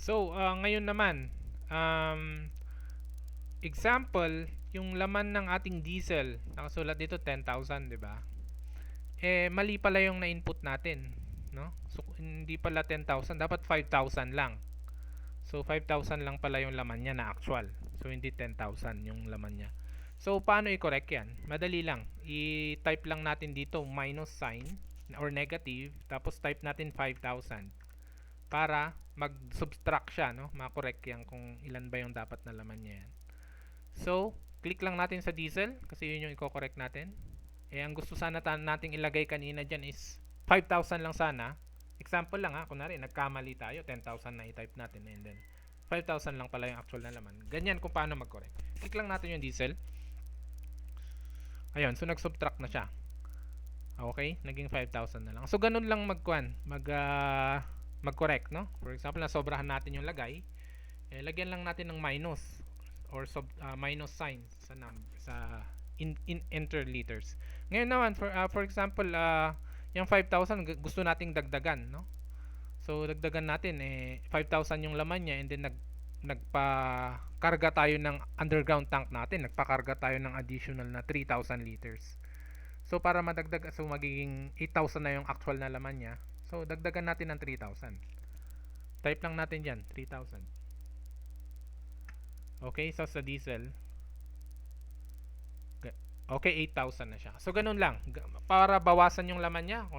So, ngayon naman, um, example, yung laman ng ating diesel, nakasulat dito 10,000, 'di ba? Mali pala yung na-input natin, no? So, hindi pala 10,000, dapat 5,000 lang. So, 5,000 lang pala yung laman niya na actual. So, hindi 10,000 yung laman niya. So, paano i-correct yan? Madali lang. I-type lang natin dito minus sign or negative, tapos type natin 5,000 para mag-subtract siya, no? Ma-correct yan kung ilan ba yung dapat na laman niya yan. So, click lang natin sa diesel kasi yun yung i-correct natin. Ang gusto sana nating ilagay kanina dyan is 5,000 lang sana. Example lang ha, kunwari nagkamali tayo, 10,000 na i-type natin and then 5,000 lang pala yung actual na laman. Ganyan kung paano mag-correct. Click lang natin yung diesel. Ayun, so nag-subtract na siya. Okay, naging 5,000 na lang. So ganun lang mag-correct, no? For example, nasobrahan natin yung lagay, lagyan lang natin ng minus or minus sign sa in enter liters. Ngayon naman for example, yung 5,000 gusto nating dagdagan, no? So dagdagan natin 5,000 yung laman niya and then nagpa-karga tayo ng underground tank natin. Nagpa-karga tayo ng additional na 3,000 liters. So para madagdag, so magiging 8,000 na yung actual na laman niya. So dagdagan natin ng 3,000. Type lang natin diyan, 3,000. Okay, so sa diesel, okay, 8,000 na siya. So ganun lang, para bawasan yung laman niya.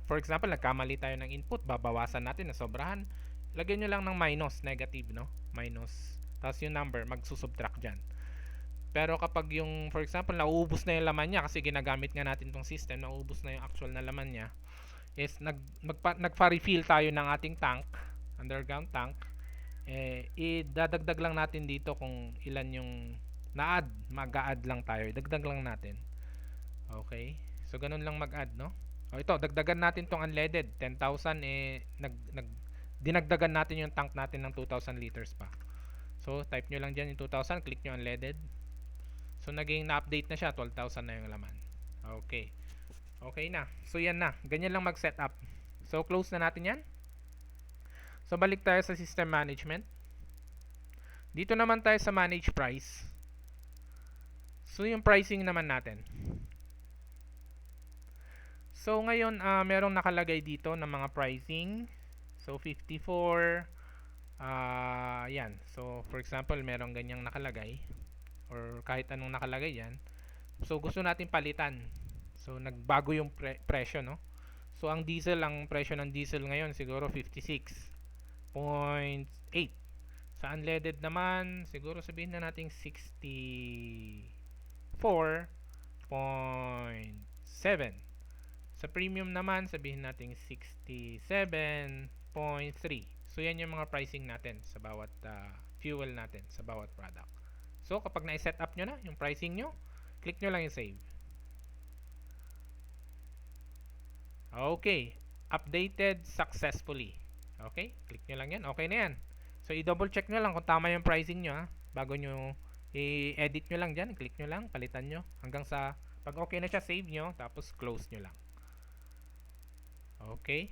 For example, nagkamali tayo ng input, babawasan natin, nasobrahan. Lagyan nyo lang ng minus, negative, no? Minus. Tapos yung number, magsusubtract dyan. Pero kapag yung, for example, nauubos na yung laman niya kasi ginagamit nga natin tong system, nauubos na yung actual na laman niya, is nagpa-refill tayo ng ating tank, underground tank. Idadagdag lang natin dito kung ilan yung na-add, mag-a-add lang tayo, dagdag lang natin. Okay, so ganun lang mag-add, no? Ito, dagdagan natin tong unleaded 10,000, dinagdagan natin yung tank natin ng 2,000 liters pa. So type nyo lang dyan yung 2,000, click nyo unleaded. So naging na-update na siya, 12,000 na yung laman. Okay, okay na. So yan na, ganyan lang mag-setup. So close na natin yan. So balik tayo sa system management. Dito naman tayo sa manage price. So yung pricing naman natin. So ngayon, merong nakalagay dito ng mga pricing. So 54, yan. So for example, merong ganyang nakalagay or kahit anong nakalagay yan. So gusto natin palitan. So nagbago yung presyo, no? So ang diesel, ang presyo ng diesel ngayon siguro 56.8. Sa unleaded naman, siguro sabihin na natin 64.7. Sa premium naman, sabihin natin 67.3. So yan yung mga pricing natin sa bawat fuel natin, sa bawat product. So kapag na-set up nyo na yung pricing nyo, click nyo lang yung save. Okay, updated successfully. Okay, click nyo lang yan. Okay na yan. So i-double check nyo lang kung tama yung pricing nyo, bago nyo i-edit nyo lang dyan. Click nyo lang, palitan nyo hanggang sa pag okay na siya, save nyo, tapos close nyo lang. Okay.